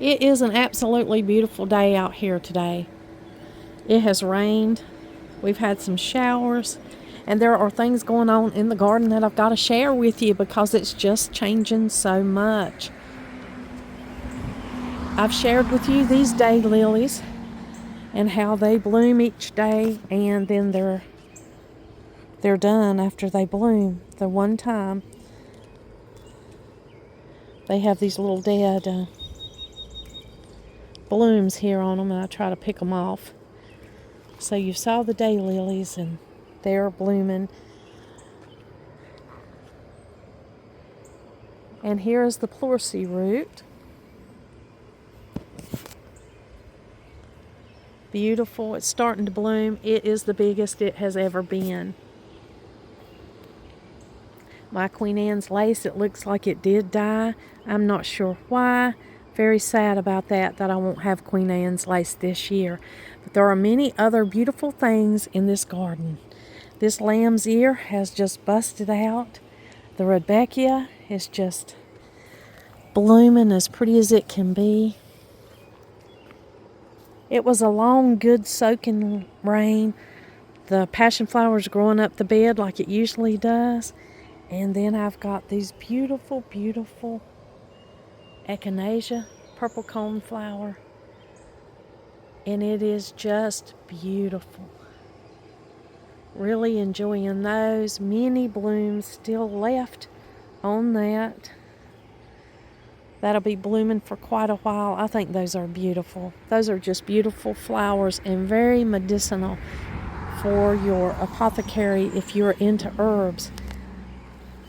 It is an absolutely beautiful day out here today. It has rained. We've had some showers. And there are things going on in the garden that I've got to share with you because it's just changing so much. I've shared with you these daylilies and how they bloom each day, and then they're done after they bloom. The one time they have these little dead blooms here on them, and I try to pick them off. So you saw the daylilies, and they're blooming. And here is the Pleurisy root. Beautiful. It's starting to bloom. It is the biggest it has ever been. My Queen Anne's lace, it looks like it did die. I'm not sure why. Very sad about that I won't have Queen Anne's lace this year. But there are many other beautiful things in this garden. This lamb's ear has just busted out. The Rudbeckia is just blooming as pretty as it can be. It was a long, good soaking rain. The passion flower's growing up the bed like it usually does. And then I've got these beautiful, beautiful echinacea, purple coneflower. And it is just beautiful. Really enjoying those. Many blooms still left on that. That'll be blooming for quite a while. I think those are beautiful. Those are just beautiful flowers and very medicinal for your apothecary if you're into herbs.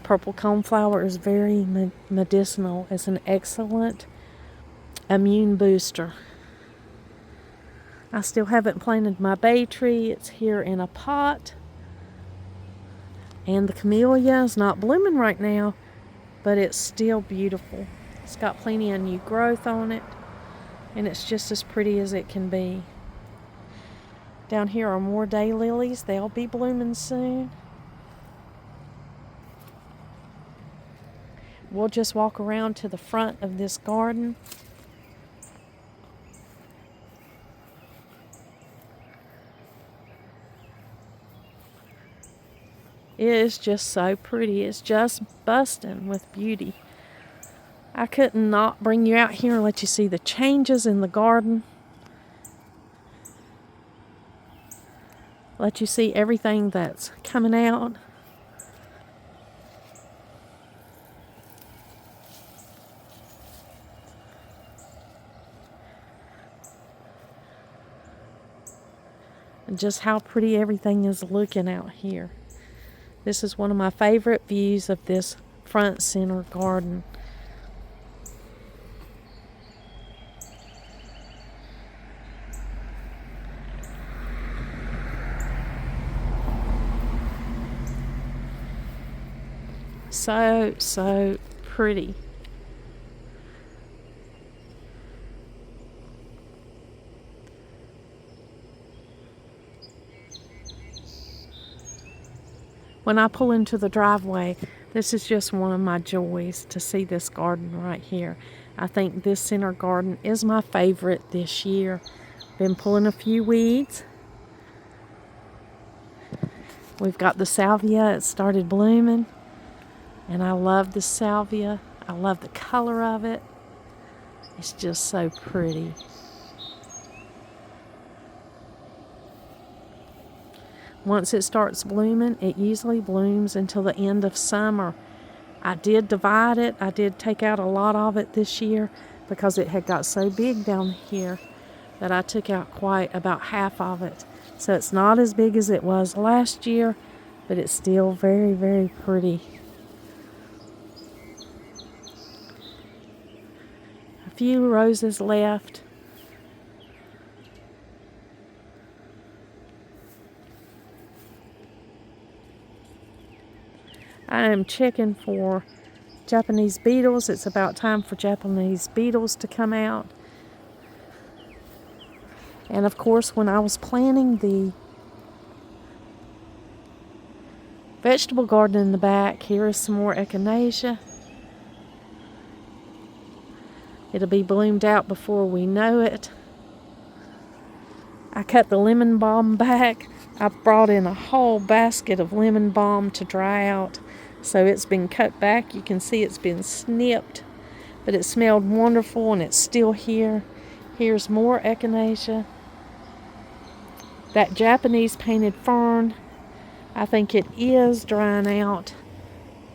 Purple coneflower is very medicinal. It's an excellent immune booster. I still haven't planted my bay tree. It's here in a pot. And the camellia is not blooming right now, but it's still beautiful. It's got plenty of new growth on it, and it's just as pretty as it can be. Down here are more daylilies. They'll be blooming soon. We'll just walk around to the front of this garden. It is just so pretty. It's just busting with beauty. I couldn't not bring you out here and let you see the changes in the garden. Let you see everything that's coming out. And just how pretty everything is looking out here. This is one of my favorite views of this front center garden. So pretty. When I pull into the driveway, this is just one of my joys to see this garden right here. I think this center garden is my favorite this year. Been pulling a few weeds. We've got the salvia. It started blooming. And I love the salvia. I love the color of it. It's just so pretty. Once it starts blooming, it usually blooms until the end of summer. I did divide it. I did take out a lot of it this year because it had got so big down here that I took out quite about half of it. So it's not as big as it was last year, but it's still very, very pretty. A few roses left. I am checking for Japanese beetles. It's about time for Japanese beetles to come out. And of course, when I was planting the vegetable garden in the back, here is some more echinacea. It'll be bloomed out before we know it. I cut the lemon balm back. I brought in a whole basket of lemon balm to dry out. So it's been cut back. You can see it's been snipped. But it smelled wonderful and it's still here. Here's more echinacea. That Japanese painted fern, I think it is drying out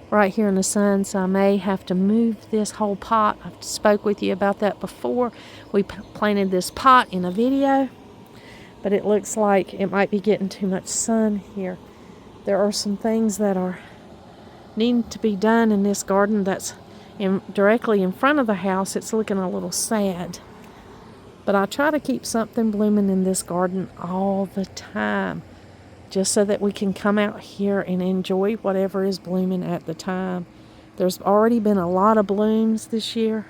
right here in the sun, so I may have to move this whole pot. I've spoke with you about that before. We planted this pot in a video, but it looks like it might be getting too much sun here. There are some things that are needing to be done in this garden that's directly in front of the house. It's looking a little sad. But I try to keep something blooming in this garden all the time, just so that we can come out here and enjoy whatever is blooming at the time. There's already been a lot of blooms this year.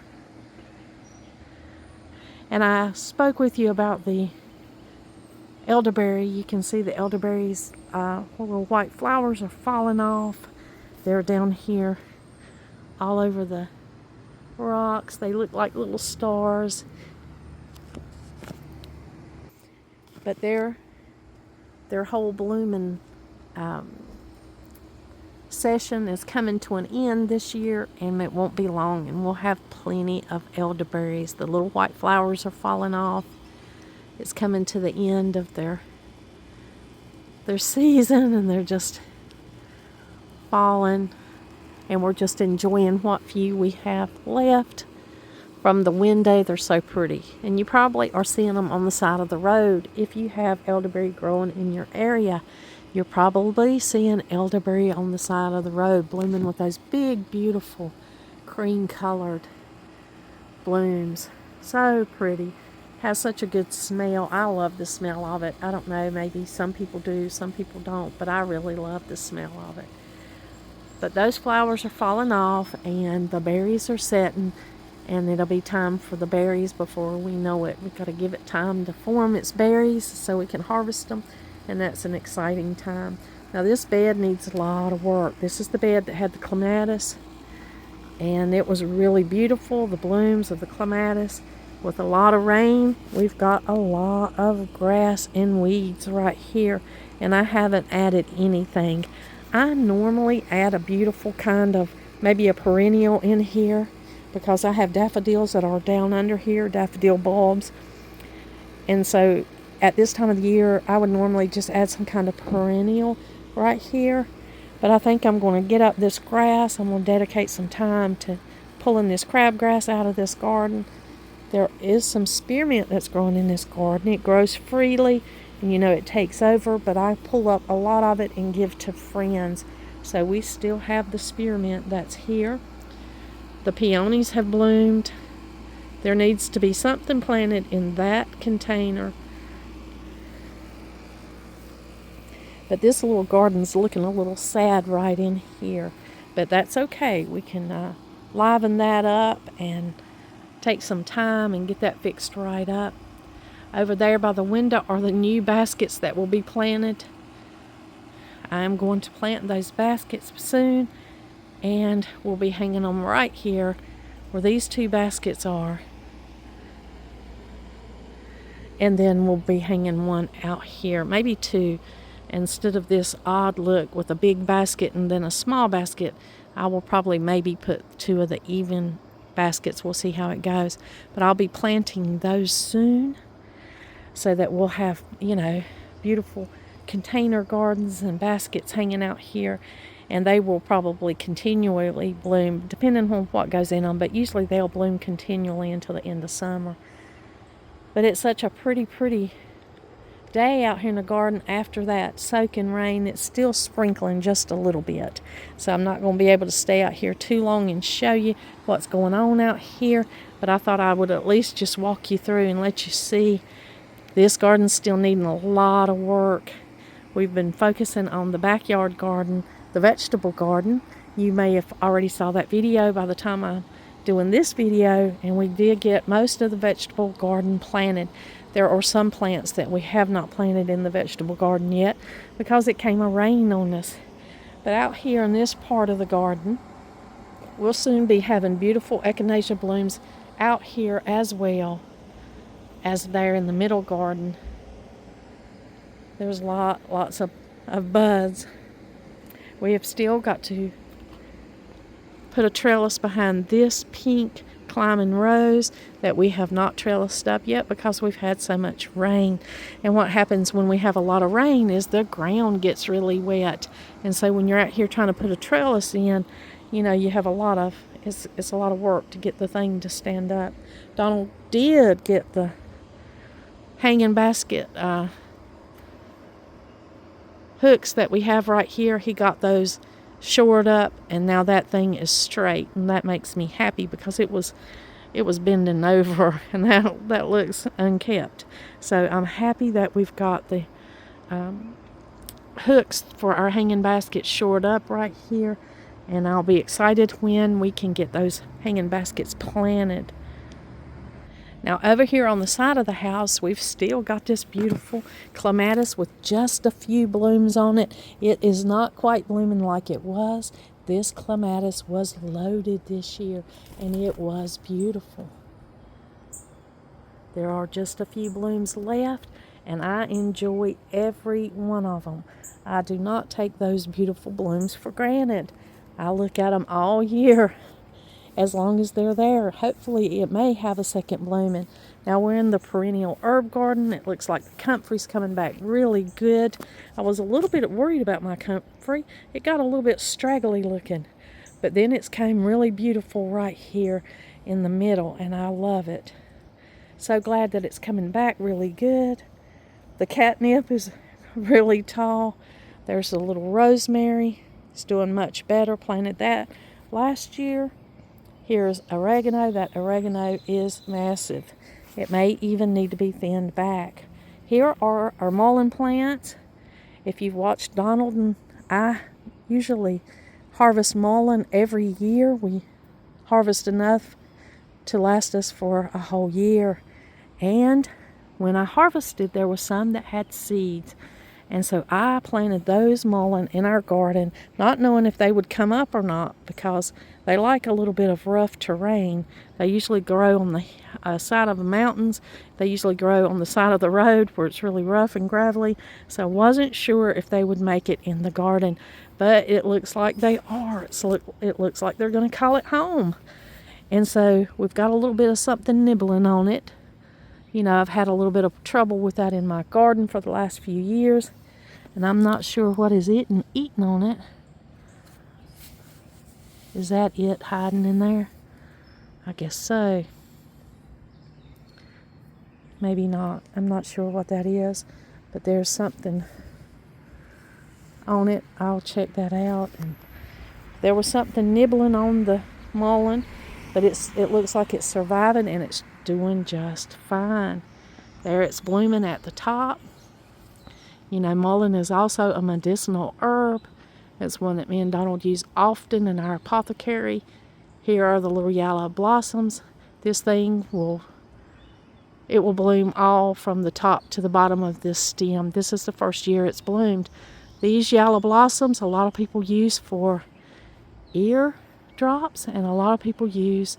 And I spoke with you about the elderberry. You can see the elderberries, little white flowers are falling off. They're down here all over the rocks. They look like little stars. But their whole blooming session is coming to an end this year, and it won't be long, and we'll have plenty of elderberries. The little white flowers are falling off. It's coming to the end of their season, and they're just falling, and we're just enjoying what few we have left. From the window, they're so pretty, and you probably are seeing them on the side of the road. If you have elderberry growing in your area, you're probably seeing elderberry on the side of the road blooming with those big, beautiful, cream-colored blooms. So pretty. Has such a good smell. I love the smell of it. I don't know, maybe some people do, some people don't, but I really love the smell of it. But those flowers are falling off, and the berries are setting. And it'll be time for the berries before we know it. We've got to give it time to form its berries so we can harvest them. And that's an exciting time. Now this bed needs a lot of work. This is the bed that had the clematis. And it was really beautiful, the blooms of the clematis. With a lot of rain, we've got a lot of grass and weeds right here. And I haven't added anything. I normally add a beautiful kind of, maybe a perennial in here, because I have daffodils that are down under here, daffodil bulbs. And so at this time of the year, I would normally just add some kind of perennial right here. But I think I'm going to get up this grass. I'm going to dedicate some time to pulling this crabgrass out of this garden. There is some spearmint that's growing in this garden. It grows freely, and you know it takes over, but I pull up a lot of it and give to friends. So we still have the spearmint that's here. The peonies have bloomed. There needs to be something planted in that container. But this little garden's looking a little sad right in here. But that's okay. We can liven that up and take some time and get that fixed right up. Over there by the window are the new baskets that will be planted. I'm going to plant those baskets soon. And we'll be hanging them right here where these two baskets are. And then we'll be hanging one out here, maybe two. Instead of this odd look with a big basket and then a small basket, I will probably maybe put two of the even baskets. We'll see how it goes. But I'll be planting those soon so that we'll have, beautiful container gardens and baskets hanging out here. And they will probably continually bloom, depending on what goes in them. But usually they'll bloom continually until the end of summer. But it's such a pretty, pretty day out here in the garden after that soaking rain. It's still sprinkling just a little bit. So I'm not going to be able to stay out here too long and show you what's going on out here. But I thought I would at least just walk you through and let you see this garden's still needing a lot of work. We've been focusing on the backyard garden, the vegetable garden. You may have already saw that video by the time I'm doing this video, and we did get most of the vegetable garden planted. There are some plants that we have not planted in the vegetable garden yet because it came a rain on us. But out here in this part of the garden, we'll soon be having beautiful echinacea blooms out here as well as there in the middle garden. There's lots of buds. We have still got to put a trellis behind this pink climbing rose that we have not trellised up yet because we've had so much rain. And what happens when we have a lot of rain is the ground gets really wet. And so when you're out here trying to put a trellis in, you know, you have it's a lot of work to get the thing to stand up. Donald did get the hanging basket hooks that we have right here. He got those shored up, and now that thing is straight, and that makes me happy because it was bending over, and that looks unkept. So I'm happy that we've got the hooks for our hanging baskets shored up right here, and I'll be excited when we can get those hanging baskets planted. Now over here on the side of the house, we've still got this beautiful clematis with just a few blooms on it. It is not quite blooming like it was. This clematis was loaded this year, and it was beautiful. There are just a few blooms left, and I enjoy every one of them. I do not take those beautiful blooms for granted. I look at them all year. As long as they're there, hopefully it may have a second blooming. Now we're in the perennial herb garden. It looks like the comfrey's coming back really good. I was a little bit worried about my comfrey. It got a little bit straggly looking, but then it's came really beautiful right here in the middle, and I love it. So glad that it's coming back really good. The catnip is really tall. There's a little rosemary. It's doing much better. Planted that last year. Here's oregano. That oregano is massive. It may even need to be thinned back. Here are our mullein plants. If you've watched Donald and I usually harvest mullein every year. We harvest enough to last us for a whole year. And when I harvested, there was some that had seeds. And so I planted those mullein in our garden, not knowing if they would come up or not, because they like a little bit of rough terrain. They usually grow on the side of the mountains. They usually grow on the side of the road where it's really rough and gravelly. So I wasn't sure if they would make it in the garden, but it looks like they are. It looks like they're going to call it home. And so we've got a little bit of something nibbling on it. You know, I've had a little bit of trouble with that in my garden for the last few years, and I'm not sure what is eating on it. Is that it hiding in there? I guess so. Maybe not. I'm not sure what that is, but there's something on it. I'll check that out. And there was something nibbling on the mullein, but it looks like it's surviving, and it's doing just fine. There, it's blooming at the top. You know, mullein is also a medicinal herb. It's one that me and Donald use often in our apothecary. Here are the little yellow blossoms. This thing will bloom all from the top to the bottom of this stem. This is the first year it's bloomed. These yellow blossoms a lot of people use for ear drops, and a lot of people use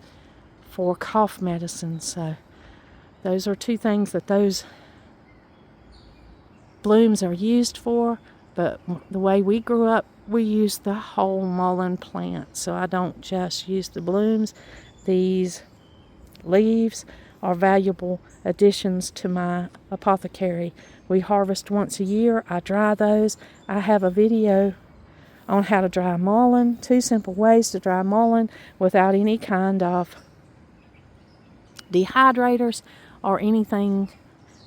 for cough medicine. So those are two things that those blooms are used for. But the way we grew up, we use the whole mullein plant. So I don't just use the blooms. These leaves are valuable additions to my apothecary. We harvest once a year. I dry those. I have a video on how to dry mullein. 2 simple ways to dry mullein without any kind of dehydrators or anything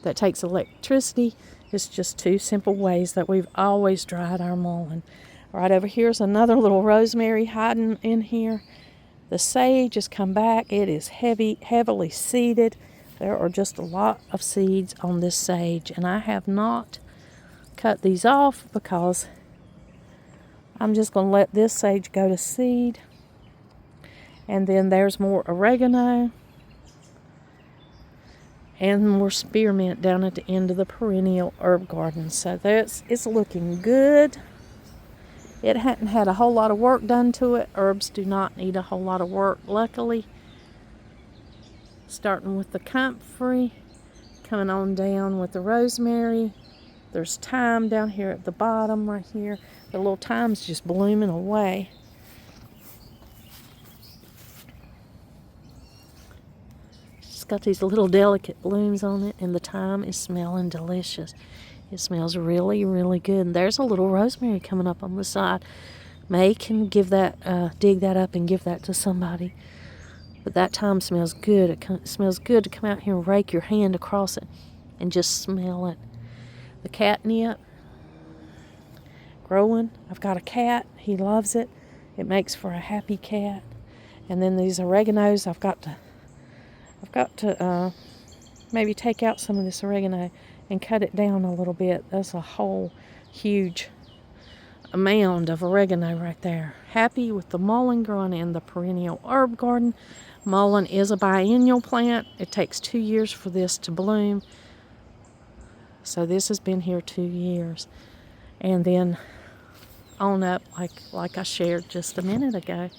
that takes electricity. It's just 2 simple ways that we've always dried our mullein. Right over here is another little rosemary hiding in here. The sage has come back. It is heavily seeded. There are just a lot of seeds on this sage, and I have not cut these off because I'm just going to let this sage go to seed. And then there's more oregano and more spearmint down at the end of the perennial herb garden. So it's looking good. It hadn't had a whole lot of work done to it. Herbs do not need a whole lot of work, luckily. starting with the comfrey, coming on down with the rosemary. There's thyme down here at the bottom right here. The little thyme's just blooming away. It's got these little delicate blooms on it, and the thyme is smelling delicious. It smells really, really good. And there's a little rosemary coming up on the side. May can give that, dig that up and give that to somebody. But that thyme smells good. It smells good to come out here and rake your hand across it and just smell it. The catnip growing. I've got a cat. He loves it. It makes for a happy cat. And then these oreganos, I've got to maybe take out some of this oregano and cut it down a little bit. That's a whole huge mound of oregano right there. Happy with the mullein growing in the perennial herb garden. Mullein is a biennial plant. It takes 2 years for this to bloom. So this has been here 2 years. And then on up, like I shared just a minute ago,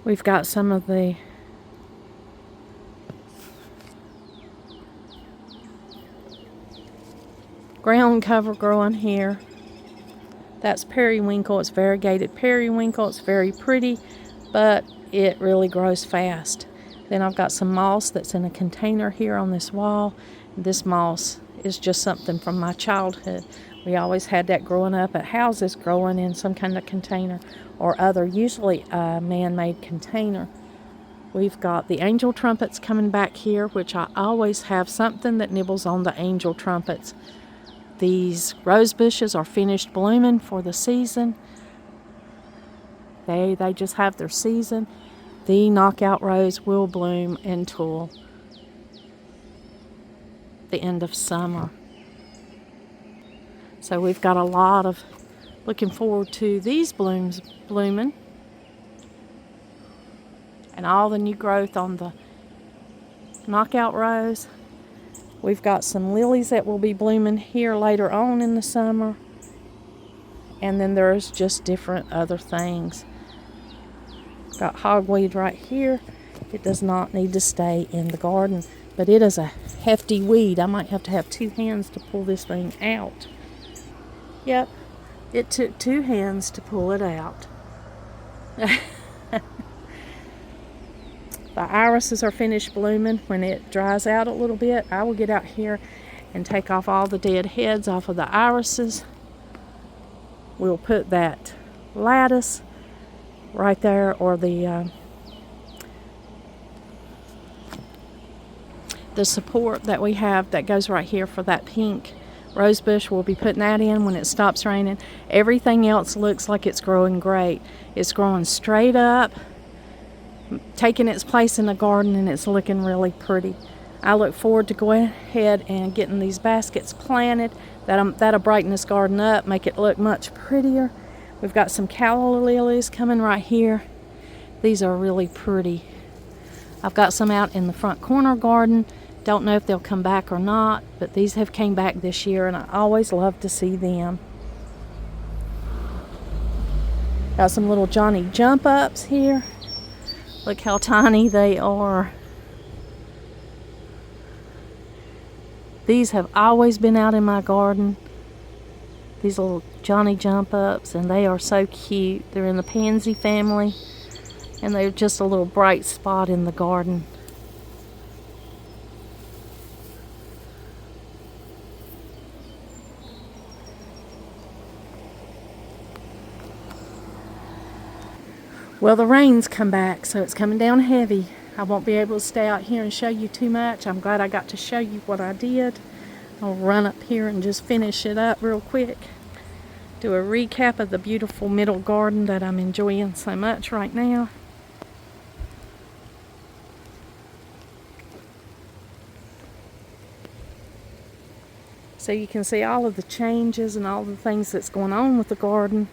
we've got some of the ground cover growing here. That's periwinkle. It's variegated periwinkle. It's very pretty, but it really grows fast. Then I've got some moss that's in a container here on this wall. This moss is just something from my childhood. We always had that growing up at houses, growing in some kind of container or other, usually a man-made container. We've got the angel trumpets coming back here, which I always have something that nibbles on the angel trumpets. These rose bushes are finished blooming for the season. They just have their season. The knockout rose will bloom until the end of summer. So we've got a lot of looking forward to these blooms blooming and all the new growth on the knockout rose. We've got some lilies that will be blooming here later on in the summer. And then there's just different other things. Got hogweed right here. It does not need to stay in the garden, but it is a hefty weed. I might have to have 2 hands to pull this thing out. Yep, it took 2 hands to pull it out. The irises are finished blooming. When it dries out a little bit, I will get out here and take off all the dead heads off of the irises. We'll put that lattice right there, or the support that we have that goes right here for that pink rose bush. We'll be putting that in when it stops raining. Everything else looks like it's growing great. It's growing straight up, taking its place in the garden, and it's looking really pretty. I look forward to going ahead and getting these baskets planted. That'll brighten this garden up, make it look much prettier. We've got some calla lilies coming right here. These are really pretty. I've got some out in the front corner garden. Don't know if they'll come back or not, but these have came back this year, and I always love to see them. Got some little Johnny jump ups here. Look how tiny they are. These have always been out in my garden. These little Johnny jump ups, and they are so cute. They're in the pansy family, and they're just a little bright spot in the garden. Well, the rain's come back, so it's coming down heavy. I won't be able to stay out here and show you too much. I'm glad I got to show you what I did. I'll run up here and just finish it up real quick. Do a recap of the beautiful middle garden that I'm enjoying so much right now. So you can see all of the changes and all the things that's going on with the garden.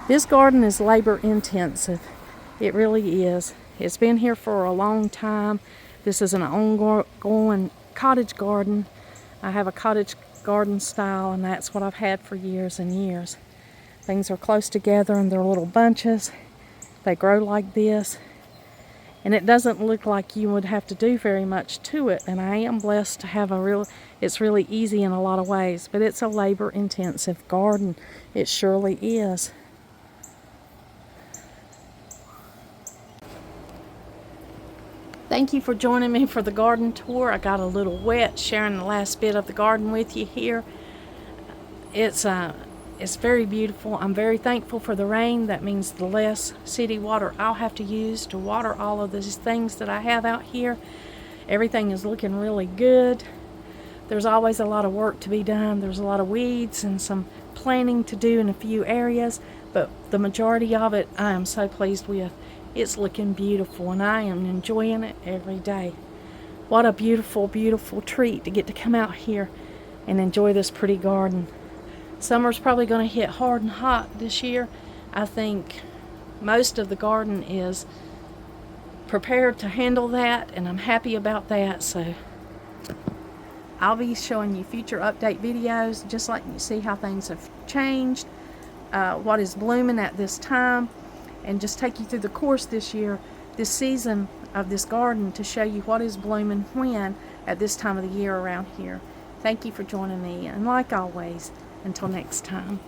This garden is labor intensive. It really is. It's been here for a long time. This is an ongoing cottage garden. I have a cottage garden style, and that's what I've had for years and years. Things are close together and they're little bunches. They grow like this. and it doesn't look like you would have to do very much to it. And I am blessed to have it's really easy in a lot of ways, but it's a labor intensive garden. It surely is. Thank you for joining me for the garden tour. I got a little wet sharing the last bit of the garden with you here. It's very beautiful. I'm very thankful for the rain. That means the less city water I'll have to use to water all of these things that I have out here. Everything is looking really good. There's always a lot of work to be done. There's a lot of weeds and some planting to do in a few areas, but the majority of it I am so pleased with. It's looking beautiful, and I am enjoying it every day. What a beautiful, beautiful treat to get to come out here and enjoy this pretty garden. Summer's probably going to hit hard and hot this year. I think most of the garden is prepared to handle that, and I'm happy about that. So I'll be showing you future update videos, just like you see how things have changed, what is blooming at this time, and just take you through the course this season of this garden to show you what is blooming when at this time of the year around here. Thank you for joining me, and like always, until next time.